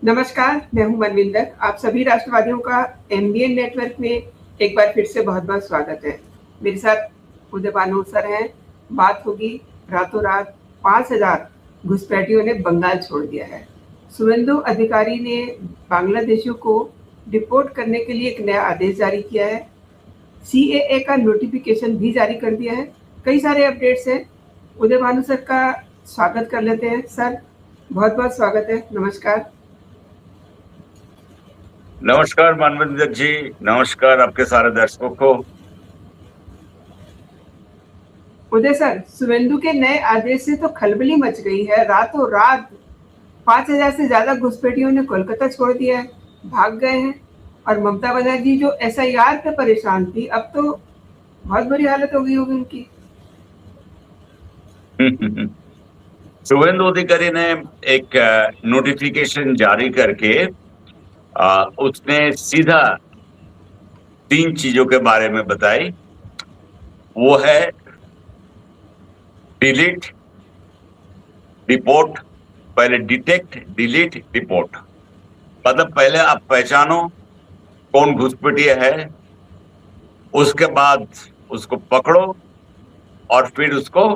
नमस्कार, मैं हूँ मनविंदर। आप सभी राष्ट्रवादियों का एमबीएन नेटवर्क में एक बार फिर से बहुत-बहुत स्वागत है। मेरे साथ उदय भानु सर हैं। बात होगी रातों रात 5,000 घुसपैठियों ने बंगाल छोड़ दिया है। शुवेंदु अधिकारी ने बांग्लादेशियों को डिपोर्ट करने के लिए एक नया आदेश जारी किया है। सीएए का नोटिफिकेशन भी जारी कर दिया है। कई सारे अपडेट्स हैं। उदय भानु सर का स्वागत कर लेते हैं। सर, बहुत-बहुत स्वागत है। नमस्कार। नमस्कार मनविंदर जी, नमस्कार आपके सारे दर्शकों को। उदय सर, शुवेंदु के नए आदेश से तो खलबली मच गई है। रातों रात 5,000 से ज्यादा घुसपैठियों ने कोलकाता छोड़ दिया है, भाग गए हैं। और ममता बनर्जी जो एसआईआर पे परेशान थी, अब तो बहुत बुरी हालत हो गई होगी उनकी। शुवेंदु अधिकारी ने एक नोटिफिकेशन जारी करके उसने सीधा 3 चीजों के बारे में बताई। वो है डिलीट, रिपोर्ट। पहले डिटेक्ट, डिलीट, रिपोर्ट। मतलब पहले आप पहचानो कौन घुसपैठिया है, उसके बाद उसको पकड़ो और फिर उसको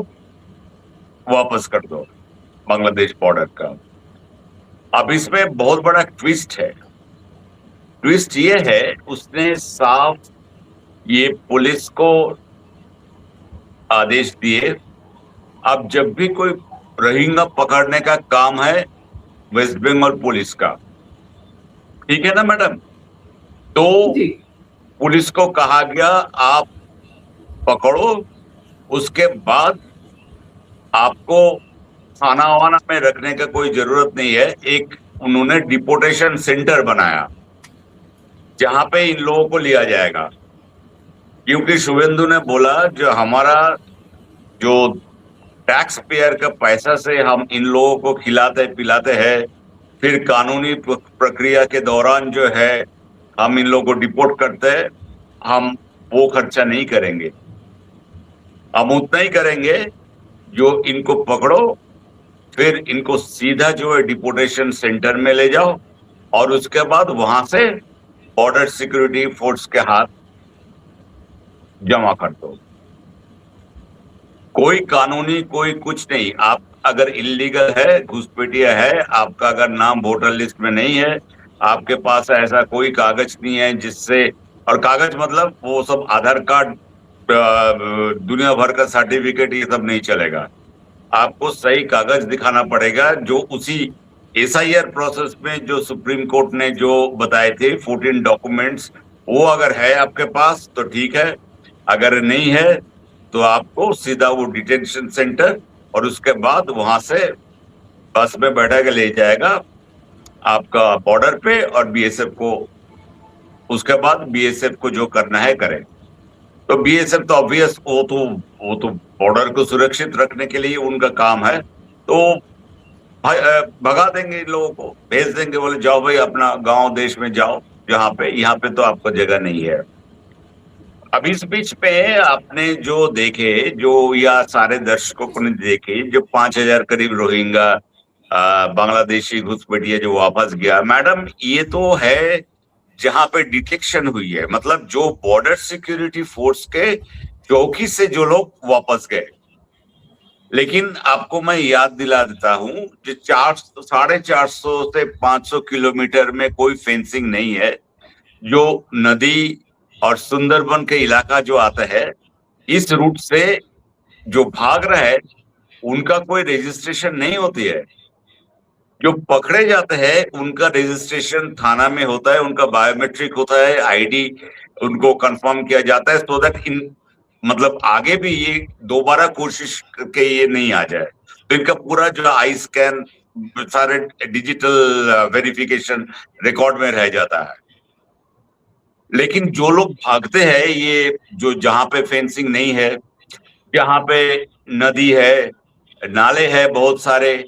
वापस कर दो बांग्लादेश बॉर्डर का। अब इसमें बहुत बड़ा ट्विस्ट है। ट्विस्ट ये है, उसने साफ ये पुलिस को आदेश दिए, अब जब भी कोई रोहिंग्या पकड़ने का काम है वेस्ट बंगाल पुलिस का, ठीक है ना मैडम, तो जी। पुलिस को कहा गया आप पकड़ो, उसके बाद आपको थाना वाना में रखने का कोई जरूरत नहीं है। एक उन्होंने डिपोर्टेशन सेंटर बनाया जहां पे इन लोगों को लिया जाएगा, क्योंकि शुवेंदु ने बोला जो हमारा जो टैक्स पेयर का पैसा से हम इन लोगों को खिलाते पिलाते हैं, फिर कानूनी प्रक्रिया के दौरान जो है हम इन लोगों को डिपोर्ट करते हैं, हम वो खर्चा नहीं करेंगे। हम उतना ही करेंगे जो इनको पकड़ो, फिर इनको सीधा जो है डिपोर्टेशन सेंटर में ले जाओ और उसके बाद वहां से बॉर्डर सिक्योरिटी फोर्स के हाथ जमा कर दो। कोई कानूनी कोई कुछ नहीं। आप अगर इलीगल है, घुसपैठिया है, आपका अगर नाम वोटर लिस्ट में नहीं है, आपके पास ऐसा कोई कागज नहीं है जिससे, और कागज मतलब वो सब आधार कार्ड, दुनिया भर का सर्टिफिकेट, ये सब नहीं चलेगा। आपको सही कागज दिखाना पड़ेगा जो उसी एसआईआर प्रोसेस में जो सुप्रीम कोर्ट ने जो बताए थे 14 डॉक्यूमेंट्स, वो अगर है आपके पास तो ठीक है, अगर नहीं है तो आपको सीधा वो डिटेंशन सेंटर और उसके बाद वहां से बस में बैठा के ले जाएगा आपका बॉर्डर पे, और बीएसएफ को, उसके बाद बीएसएफ को जो करना है करें। तो बीएसएफ तो ऑब्वियस वो तो बॉर्डर को सुरक्षित रखने के लिए उनका काम है, तो भगा देंगे इन लोगों को, भेज देंगे, बोले जाओ भाई अपना गांव देश में जाओ, यहाँ पे तो आपको जगह नहीं है। अब इस बीच में आपने जो देखे, जो या सारे दर्शकों ने देखे, जो 5,000 करीब रोहिंग्या बांग्लादेशी घुसपैठिया जो वापस गया, मैडम ये तो है जहां पे डिटेक्शन हुई है, मतलब जो बॉर्डर सिक्योरिटी फोर्स के चौकी से जो लोग वापस गए। लेकिन आपको मैं याद दिला देता हूं, जो 450 से 500 किलोमीटर में कोई फेंसिंग नहीं है, जो नदी और सुंदरबन के इलाका जो आता है, इस रूट से जो भाग रहा है उनका कोई रजिस्ट्रेशन नहीं होती है। जो पकड़े जाते हैं उनका रजिस्ट्रेशन थाना में होता है, उनका बायोमेट्रिक होता है, आईडी उनको कंफर्म किया जाता है, सो दैट इन मतलब आगे भी ये दोबारा कोशिश करके ये नहीं आ जाए। तो इनका पूरा जो आई स्कैन, सारे डिजिटल वेरिफिकेशन रिकॉर्ड में रह जाता है। लेकिन जो लोग भागते हैं, ये जो जहां पे फेंसिंग नहीं है, जहां पे नदी है, नाले है बहुत सारे,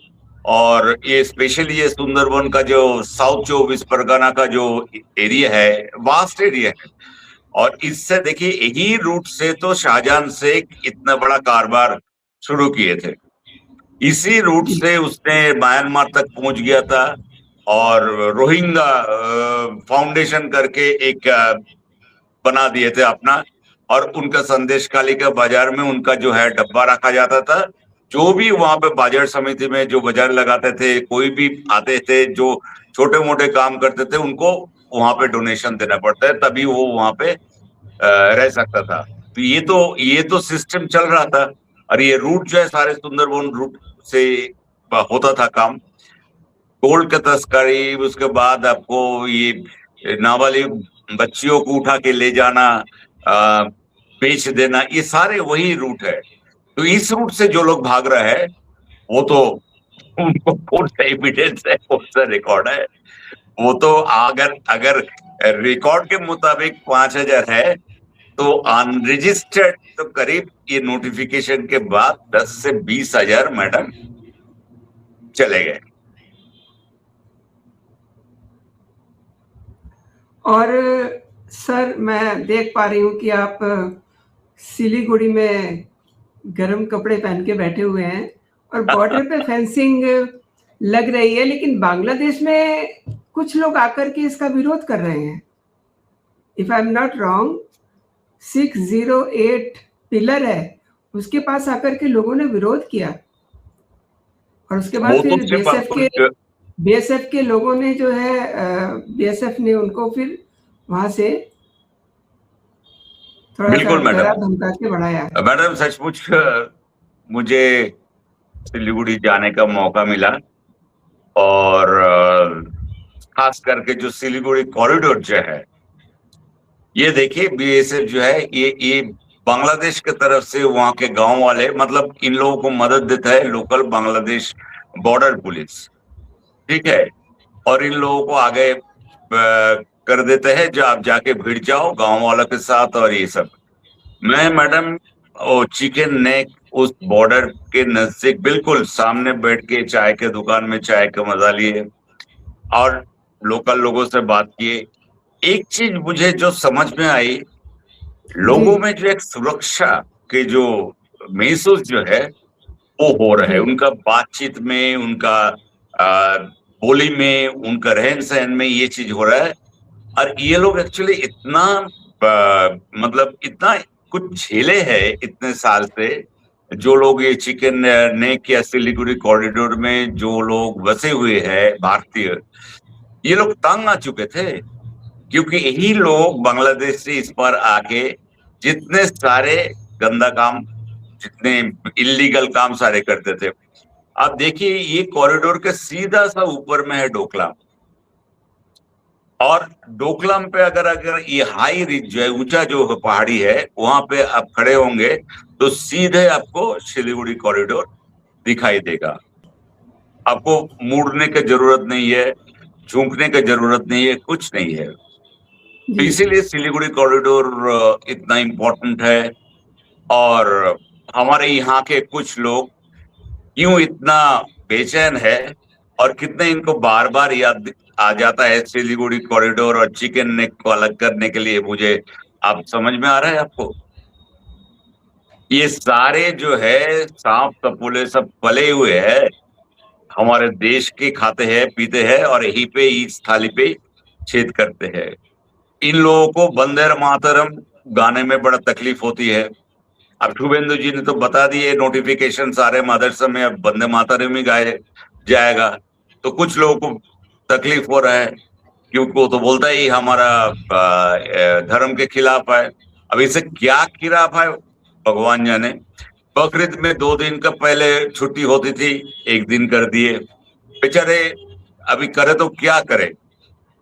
और ये स्पेशली ये सुंदरबन का जो साउथ 24 परगना का जो एरिया है, वास्ट एरिया है, और इससे देखिए यही रूट से तो शाहजहां शेख इतना बड़ा कारोबार शुरू किए थे। इसी रूट से उसने म्यांमार तक पहुंच गया था और रोहिंग्या फाउंडेशन करके एक बना दिए थे अपना, और उनका संदेश कालिका बाजार में उनका जो है डब्बा रखा जाता था। जो भी वहां पे बाजार समिति में जो बाजार लगाते थे, कोई भी आते थे जो छोटे मोटे काम करते थे, उनको वहां पे डोनेशन देना पड़ता है, तभी वो वहां पे रह सकता था। तो ये तो सिस्टम चल रहा था। और ये रूट जो है सारे सुंदरबन रूट से होता था काम। गोल्ड का तस्करी, उसके बाद आपको ये नाबालिग बच्चियों को उठा के ले जाना, बेच देना, ये सारे वही रूट है। तो इस रूट से जो लोग भाग रहे हैं वो तो उनको कौन सा एविडेंस है, कौन सा रिकॉर्ड है? वो तो अगर रिकॉर्ड के मुताबिक 5,000 है, तो अनरजिस्टर्ड तो करीब ये नोटिफिकेशन के बाद 10 से 20,000 मैडम चले गए। और सर, मैं देख पा रही हूँ कि आप सिलीगुड़ी में गर्म कपड़े पहन के बैठे हुए हैं और बॉर्डर पे फेंसिंग लग रही है, लेकिन बांग्लादेश में कुछ लोग आकर के इसका विरोध कर रहे हैं। If I am not wrong, 608 pillar है, उसके पास आकर के लोगों ने विरोध किया, और उसके बाद फिर बीएसएफ के लोगों ने जो है, बीएसएफ ने उनको फिर वहां से थोड़ा सा डरा धमका के बढ़ाया। मैडम सचमुच मुझे सिलीगुड़ी जाने का मौका मिला, और खास करके जो सिलीगुड़ी कॉरिडोर जो है, ये देखिए बीएसएफ जो है ये बांग्लादेश की तरफ से वहां के गांव वाले, मतलब इन लोगों को मदद देता है लोकल बांग्लादेश बॉर्डर पुलिस, ठीक है। और इन लोगों को आगे कर देते हैं, जो आप जाके भिड़ जाओ गांव वालों के साथ और ये सब। मैं मैडम चिकन नेक उस बॉर्डर के नजदीक बिल्कुल सामने बैठ के चाय के दुकान में चाय का मजा लिए और लोकल लोगों से बात किए। एक चीज मुझे जो समझ में आई, लोगों में जो एक सुरक्षा के जो महसूस जो है वो हो रहा है, उनका बातचीत में, उनका बोली में, उनका रहन सहन में ये चीज हो रहा है। और ये लोग एक्चुअली इतना मतलब इतना कुछ झेले हैं इतने साल से, जो लोग ये चिकन नेक या सिलीगुड़ी कॉरिडोर में जो लोग बसे हुए हैं भारतीय, ये लोग तंग आ चुके थे, क्योंकि यही लोग बांग्लादेश से इस पर आके जितने सारे गंदा काम, जितने इलीगल काम सारे करते थे। आप देखिए ये कॉरिडोर के सीधा सा ऊपर में है डोकलाम, और डोकलाम पे अगर ये हाई रिज जो है, ऊंचा जो पहाड़ी है, वहां पे आप खड़े होंगे तो सीधे आपको सिलीगुड़ी कॉरिडोर दिखाई देगा। आपको मुड़ने की जरूरत नहीं है, झुकने की जरूरत नहीं है, कुछ नहीं है। तो इसीलिए सिलीगुड़ी कॉरिडोर इतना इम्पोर्टेंट है। और हमारे यहाँ के कुछ लोग क्यों इतना बेचैन है और कितने इनको बार बार याद आ जाता है सिलीगुड़ी कॉरिडोर और चिकन नेक को अलग करने के लिए, मुझे आप समझ में आ रहा है आपको? ये सारे जो है सांप तपोले सब पले हुए हैं, हमारे देश के खाते हैं, पीते हैं, और यहीं पे इस थाली पे छेद करते हैं। इन लोगों को वंदे मातरम गाने में बड़ा तकलीफ होती है। अब शुभेंदु जी ने तो बता दिए नोटिफिकेशन सारे मदरसे में अब वंदे मातरम ही गाए जाएगा, तो कुछ लोगों को तकलीफ हो रहा है, क्योंकि वो तो बोलता ही हमारा धर्म के खिलाफ है। अब इसे क्या खिलाफ है भगवान जाने। बकरीद में 2 दिन का पहले छुट्टी होती थी, 1 दिन कर दिए बेचारे। अभी करे तो क्या करे,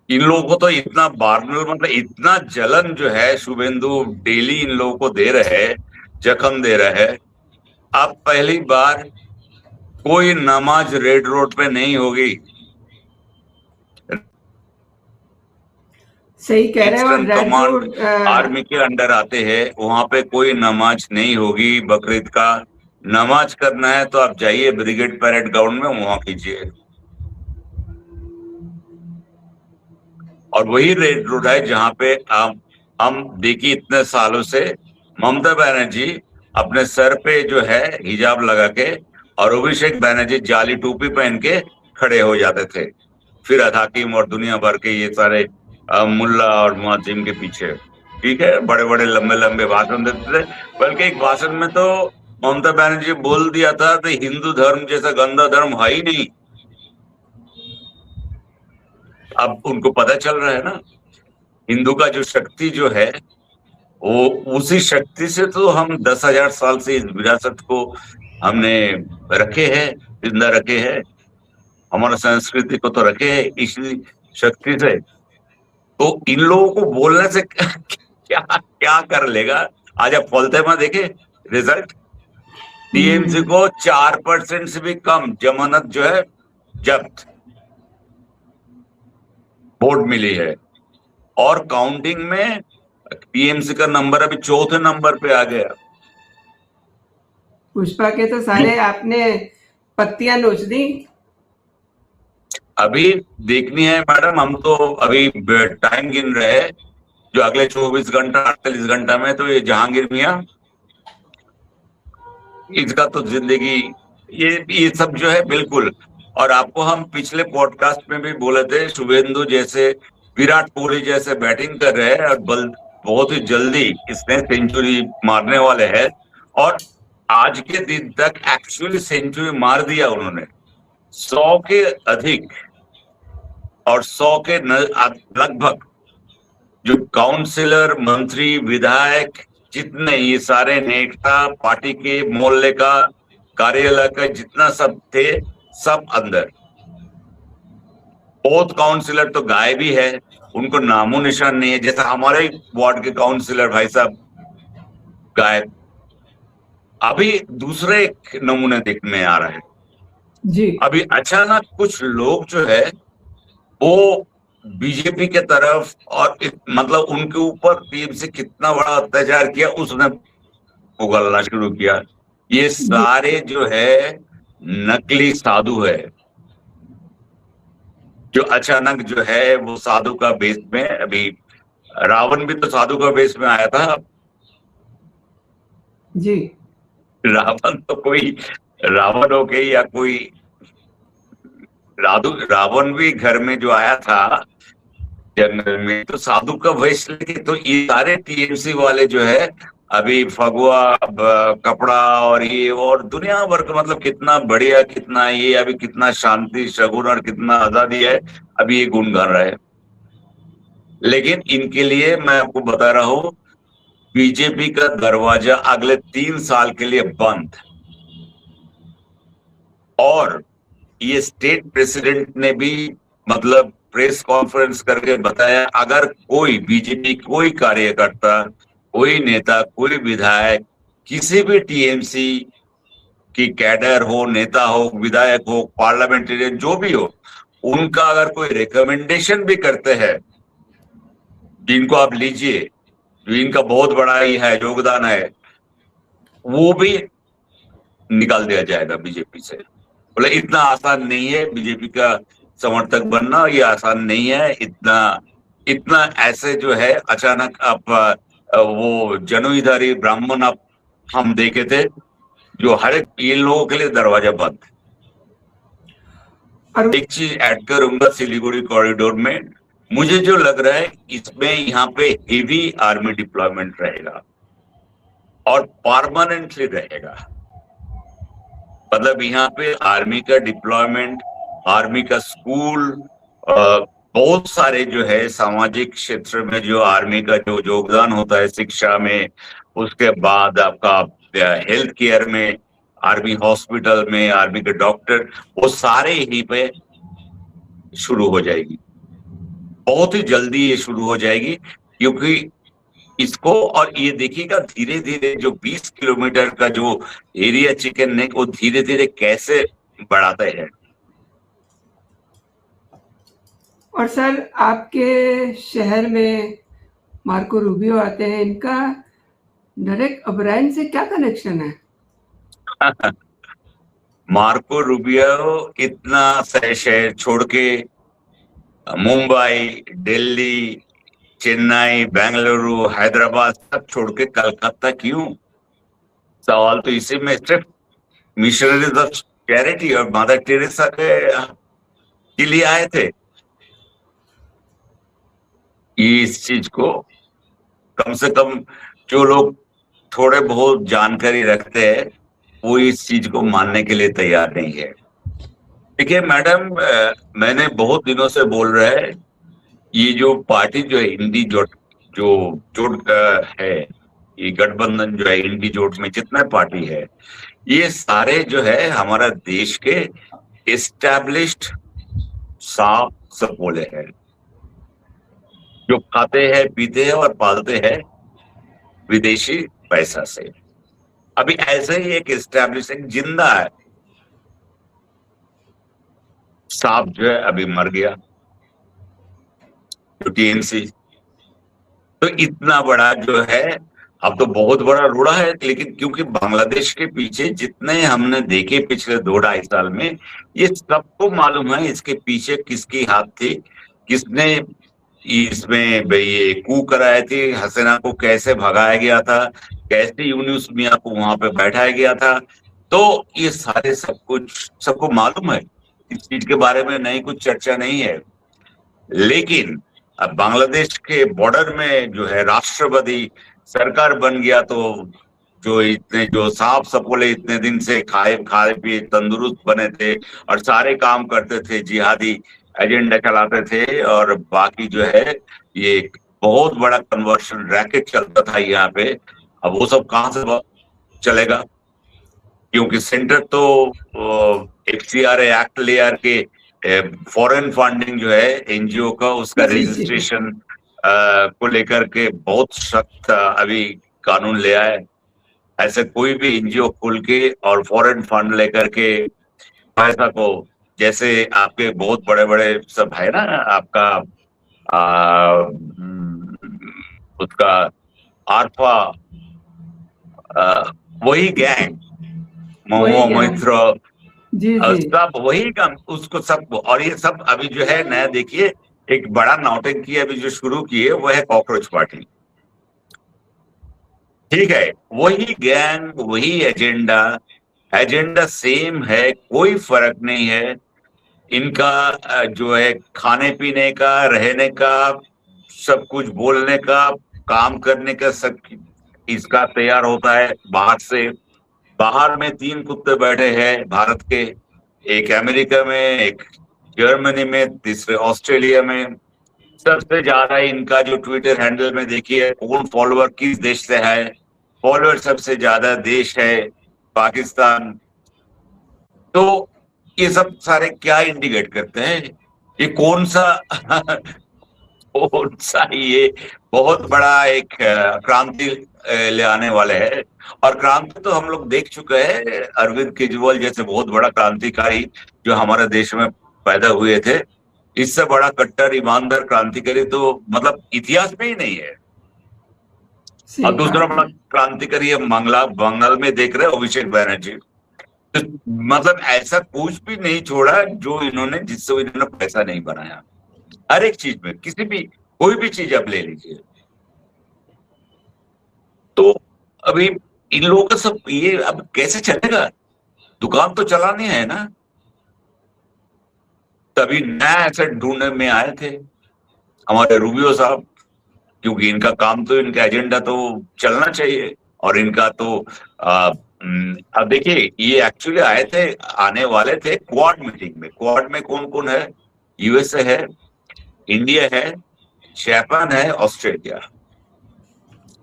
इन लोगों को तो इतना बार्नल, मतलब इतना जलन जो है शुभेंदु डेली इन लोगों को दे रहे हैं, जख्म दे रहे हैं। अब पहली बार कोई नमाज रेड रोड पे नहीं होगी। सही कह रहे हैं। और रेड रोड आर्मी के अंडर आते हैं, वहां पे कोई नमाज नहीं होगी। बकरीद का नमाज करना है तो आप जाइए ब्रिगेड परेड ग्राउंड में, वहां कीजिए। और वही रेड रोड है जहां पे हम देखिए इतने सालों से ममता बनर्जी अपने सर पे जो है हिजाब लगा के और अभिषेक बनर्जी जाली टोपी पहन के खड़े हो जाते थे। फिर हकीम और दुनिया भर के ये सारे मुल्ला और मुअज्जिम के पीछे। ठीक है, बड़े बड़े लंबे लंबे भाषण देते थे। बल्कि एक भाषण में तो ममता बनर्जी बोल दिया था कि हिंदू धर्म जैसा गंदा धर्म है ही नहीं। अब उनको पता चल रहा है ना, हिंदू का जो शक्ति जो है, वो उसी शक्ति से तो हम 10,000 साल से इस विरासत को हमने रखे हैं, जिंदा रखे हैं, हमारा संस्कृति को तो रखे हैं इसी शक्ति से। तो इन लोगों को बोलने से क्या क्या कर लेगा? आज आप फौलते में देखे रिजल्ट, टीएमसी को 4% से भी कम जमानत जो है जब्त वोट मिली है, और काउंटिंग में टीएमसी का नंबर अभी 4थे नंबर पे आ गया। पुष्पा के तो सारे आपने पत्तियां नोच दी। अभी देखनी है मैडम, हम तो अभी टाइम गिन रहे हैं, जो अगले 24 घंटा 48 घंटा में तो ये जहांगीर मियां, इसका तो जिंदगी ये सब जो है बिल्कुल। और आपको हम पिछले पॉडकास्ट में भी बोले थे, शुभेंदु जैसे, विराट कोहली जैसे बैटिंग कर रहे हैं और बहुत ही जल्दी इसने सेंचुरी मारने वाले हैं। और आज के दिन तक एक्चुअली सेंचुरी मार दिया उन्होंने, 100 के अधिक, और 100 के लगभग जो काउंसिलर, मंत्री, विधायक, जितने ये सारे नेता, पार्टी के मोहल्ले का, कार्यालय का जितना सब थे, सब अंदर। बहुत काउंसिलर तो गायब ही है, उनको नामो निशान नहीं है। जैसा हमारे वार्ड के काउंसिलर भाई साहब गायब। अभी दूसरे एक नमूने देखने में आ रहा है जी। अभी अचानक कुछ लोग जो है वो बीजेपी के तरफ, और मतलब उनके ऊपर टीएमसी कितना बड़ा अत्याचार किया उसने उगलना शुरू किया। ये सारे जो है नकली साधु है, जो अचानक जो है वो साधु का बेस में, अभी रावण भी तो साधु का बेस में आया था जी। रावण तो कोई रावण हो गई या कोई रावण भी घर में जो आया था जंगल में, तो साधु का वेश लेके। तो ये सारे टीएमसी वाले जो है अभी फगुआ कपड़ा और ये और दुनिया भर का, मतलब कितना बढ़िया, कितना ये, अभी कितना शांति शगुन और कितना आजादी है, अभी ये गुण गा रहा है। लेकिन इनके लिए मैं आपको बता रहा हूं, बीजेपी का दरवाजा अगले 3 साल के लिए बंद। और ये स्टेट प्रेसिडेंट ने भी मतलब प्रेस कॉन्फ्रेंस करके बताया, अगर कोई बीजेपी, कोई कार्यकर्ता, कोई नेता, कोई विधायक, किसी भी टीएमसी की कैडर हो, नेता हो, विधायक हो, पार्लियामेंटेरियन जो भी हो, उनका अगर कोई रिकमेंडेशन भी करते हैं, जिनको आप लीजिए, जो इनका बहुत बड़ा ही है योगदान है, वो भी निकाल दिया जाएगा बीजेपी से। बोले इतना आसान नहीं है बीजेपी का समर्थक बनना, ये आसान नहीं है इतना ऐसे जो है अचानक आप वो जनुधारी ब्राह्मण आप हम देखे थे, जो हर एक इन लोगों के लिए दरवाजा बंद। एक चीज ऐड करूंगा, सिलीगुड़ी कॉरिडोर में मुझे जो लग रहा है, इसमें यहाँ पे हेवी आर्मी डिप्लॉयमेंट रहेगा और परमानेंटली रहेगा। मतलब यहाँ पे आर्मी का डिप्लॉयमेंट, आर्मी का स्कूल, बहुत सारे जो है सामाजिक क्षेत्र में जो आर्मी का जो योगदान होता है, शिक्षा में, उसके बाद आपका हेल्थ केयर में, आर्मी हॉस्पिटल में, आर्मी के डॉक्टर, वो सारे यहीं पे शुरू हो जाएगी। बहुत ही जल्दी ये शुरू हो जाएगी, क्योंकि इसको, और ये देखिएगा धीरे धीरे जो 20 किलोमीटर का जो एरिया चिकन नेक, वो धीरे धीरे कैसे बढ़ाते हैं। और सर, आपके शहर में मार्को रूबियो आते हैं, इनका डेरेक ओब्रायन से क्या कनेक्शन है? मार्को रूबियो इतना शहर छोड़ के मुंबई, दिल्ली, चेन्नई, बेंगलुरु, हैदराबाद सब छोड़ के कलकत्ता क्यों? सवाल तो इसी में, सिर्फ मिशनरीज ऑफ चैरिटी और मदर टेरेसा के लिए आए थे। ये इस चीज को कम से कम जो लोग थोड़े बहुत जानकारी रखते हैं वो इस चीज को मानने के लिए तैयार नहीं है। देखिए मैडम, मैंने बहुत दिनों से बोल रहा है, ये जो पार्टी जो है इंडी जोट, जो जोट है, ये गठबंधन जो है इंडी जोट में जितना पार्टी है, ये सारे जो है हमारा देश के एस्टैब्लिश्ड सांप सपोले हैं, जो खाते हैं पीते हैं और पालते हैं विदेशी पैसा से। अभी ऐसे ही एक एस्टैब्लिश एक जिंदा है सांप जो है, अभी मर गया, जो टीएमसी। तो इतना बड़ा जो है, अब तो बहुत बड़ा रोड़ा है, लेकिन क्योंकि बांग्लादेश के पीछे जितने हमने देखे पिछले 2-2.5 साल में, ये सबको मालूम है इसके पीछे किसकी हाथ थी, किसने इसमें ये कू कराए थे, हसीना को कैसे भगाया गया था, कैसे यूनुस मियां को वहां पे बैठाया गया था। तो ये सारे सब कुछ सबको मालूम है, इस चीज के बारे में नहीं कुछ चर्चा नहीं है। लेकिन अब बांग्लादेश के बॉर्डर में जो है राष्ट्रवादी सरकार बन गया, तो जो इतने जो सांप सपोले इतने दिन से खाए खाए पिए तंदुरुस्त बने थे और सारे काम करते थे, जिहादी एजेंडा चलाते थे, और बाकी जो है ये एक बहुत बड़ा कन्वर्शन रैकेट चलता था यहाँ पे, अब वो सब कहाँ से चलेगा? क्योंकि सेंटर तो FCRA एक्ट ले के फॉरेन फंडिंग जो है एनजीओ का, उसका रजिस्ट्रेशन को लेकर के बहुत सख्त अभी कानून ले आए। ऐसे कोई भी एनजीओ खोल के और फॉरेन फंड लेकर के पैसा को, जैसे आपके बहुत बड़े बड़े सब है ना, आपका उसका आरफा, वही गैंग, मोमो मैत्र, सब वही काम, उसको सब, और ये सब अभी जो है नया देखिए एक बड़ा नौटंकी अभी जो शुरू की है वो है कॉकरोच पार्टी। ठीक है, वही गैंग, वही एजेंडा सेम है, कोई फर्क नहीं है इनका। जो है खाने पीने का, रहने का, सब कुछ बोलने का, काम करने का, सब इसका तैयार होता है बाहर से। बाहर में 3 कुत्ते बैठे हैं भारत के, एक अमेरिका में, एक जर्मनी में, तीसरे ऑस्ट्रेलिया में। सबसे ज्यादा इनका जो ट्विटर हैंडल में देखिए कौन फॉलोअर किस देश से है, फॉलोअर सबसे ज्यादा देश है पाकिस्तान। तो ये सब सारे क्या इंडिकेट करते हैं, ये कौन सा ये बहुत बड़ा एक क्रांति ले आने वाले हैं। और क्रांति तो हम लोग देख चुके हैं, अरविंद केजरीवाल जैसे बहुत बड़ा क्रांतिकारी जो हमारे देश में पैदा हुए थे, इससे बड़ा कट्टर ईमानदार क्रांतिकारी तो मतलब इतिहास में ही नहीं है। और दूसरा बड़ा क्रांतिकारी बंगाल में देख रहे अभिषेक बनर्जी, तो मतलब ऐसा कुछ भी नहीं छोड़ा जो इन्होंने, जिससे इन्होंने पैसा नहीं बनाया। हर एक चीज में, किसी भी कोई भी चीज आप ले लीजिए। तो अभी इन लोगों का सब ये अब कैसे चलेगा? दुकान तो चलानी है ना। तभी नया एसेट ढूंढने में आए थे हमारे रूबियो साहब, क्योंकि इनका काम तो, इनका एजेंडा तो चलना चाहिए। और इनका तो अब देखिए, ये एक्चुअली आए थे, आने वाले थे क्वाड मीटिंग में। क्वाड में कौन कौन है? यूएसए है, इंडिया है, जापान है, ऑस्ट्रेलिया।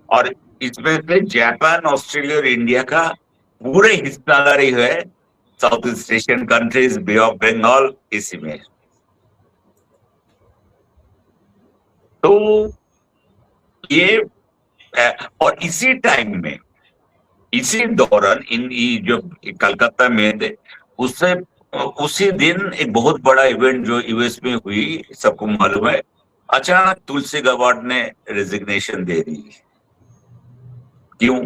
और इसमें से जापान, ऑस्ट्रेलिया और इंडिया का पूरे हिस्सेदारी है south east Asian countries, bay of Bengal, इसी में। तो ये और इसी टाइम में, इसी दौरान इन जो कलकत्ता में थे, उससे उसी दिन एक बहुत बड़ा इवेंट जो यूएस में हुई, सबको मालूम है, अचानक तुलसी गाबार्ड ने रेजिग्नेशन दे दी। क्यों?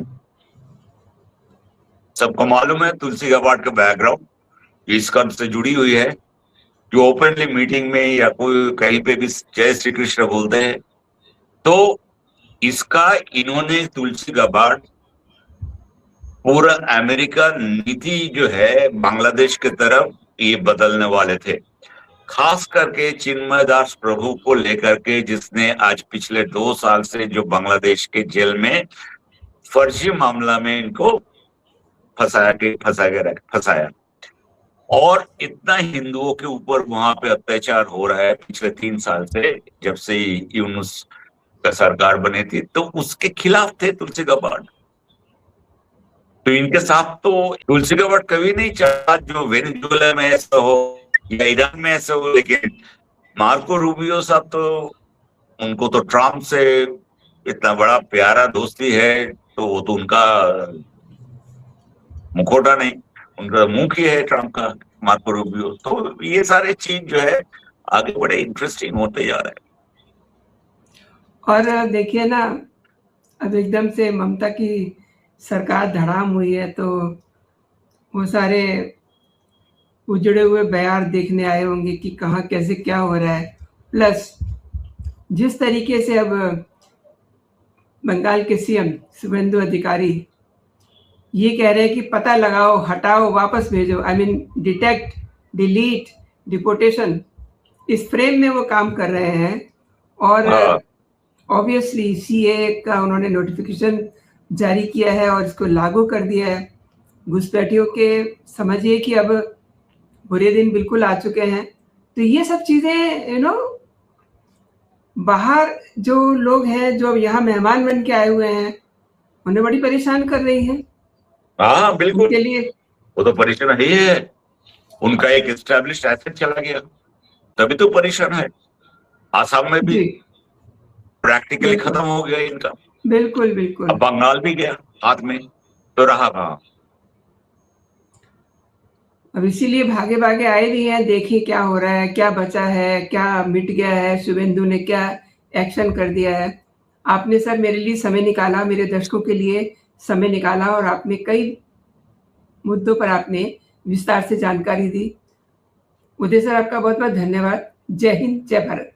सबको मालूम है तुलसी गाबार्ड का बैकग्राउंड इसका से जुड़ी हुई है, जो ओपनली मीटिंग में या कोई कहीं पे भी जय श्री कृष्ण बोलते हैं। तो इसका इन्होंने, तुलसी गाबार्ड, पूरा अमेरिका नीति जो है बांग्लादेश की तरफ ये बदलने वाले थे। खास करके चिन्मय दास प्रभु को लेकर के, जिसने आज पिछले 2 साल से जो बांग्लादेश के जेल में फर्जी मामला में इनको फंसाया। और इतना हिंदुओं के ऊपर वहां पे अत्याचार हो रहा है पिछले 3 साल से, जब से यूनुस का सरकार बनी थी, तो उसके खिलाफ थे तुलसी गबार्ड। तो इनके साथ तो तुलसी गबार्ड कभी नहीं चाहा जो वेनेजुएला में ऐसा हो या ईरान में ऐसा हो, लेकिन मार्को रूबियो साहब तो, उनको तो ट्रम्प से इतना बड़ा प्यारा दोस्ती है, तो वो तो उनका मुखौटा नहीं, उनका मुख ही है ट्रम्प का, मार्को रूबियो। तो ये सारे चीज जो है आगे बड़े इंटरेस्टिंग होते जा रहे हैं। और देखिए ना, अब एकदम से ममता की सरकार धड़ाम हुई है, तो वो सारे उजड़े हुए बयार देखने आए होंगे कि कहाँ कैसे क्या हो रहा है। प्लस जिस तरीके से अब बंगाल के सीएम शुभेंदु अधिकारी ये कह रहे हैं कि पता लगाओ, हटाओ, वापस भेजो, I mean detect, delete, deportation, इस फ्रेम में वो काम कर रहे हैं। और ऑब्वियसली सीए का उन्होंने नोटिफिकेशन जारी किया है और इसको लागू कर दिया है। घुसपैठियों के समझिए कि अब बुरे दिन बिल्कुल आ चुके हैं। तो ये सब चीज़ें बाहर जो लोग हैं, जो यहाँ मेहमान बन के आए हुए हैं, उन्हें बड़ी परेशान कर रही हैं। हाँ बिल्कुल, उनके लिए वो तो परेशान ही है। उनका एक एस्टैब्लिश्ड एसेट चला गया, तभी तो परेशान है। आसाम में भी प्रैक्टिकली खत्म हो गया इनका। बिल्कुल बिल्कुल। अब बंगाल भी गया हाथ में, तो रहा कहाँ। अब इसीलिए भागे भागे आए भी हैं, देखिए क्या हो रहा है, क्या बचा है, क्या मिट गया है, शुभेंदु ने क्या एक्शन कर दिया है। आपने सर मेरे लिए समय निकाला, मेरे दर्शकों के लिए समय निकाला, और आपने कई मुद्दों पर आपने विस्तार से जानकारी दी। उदय सर, आपका बहुत बहुत धन्यवाद। जय हिंद, जय भारत।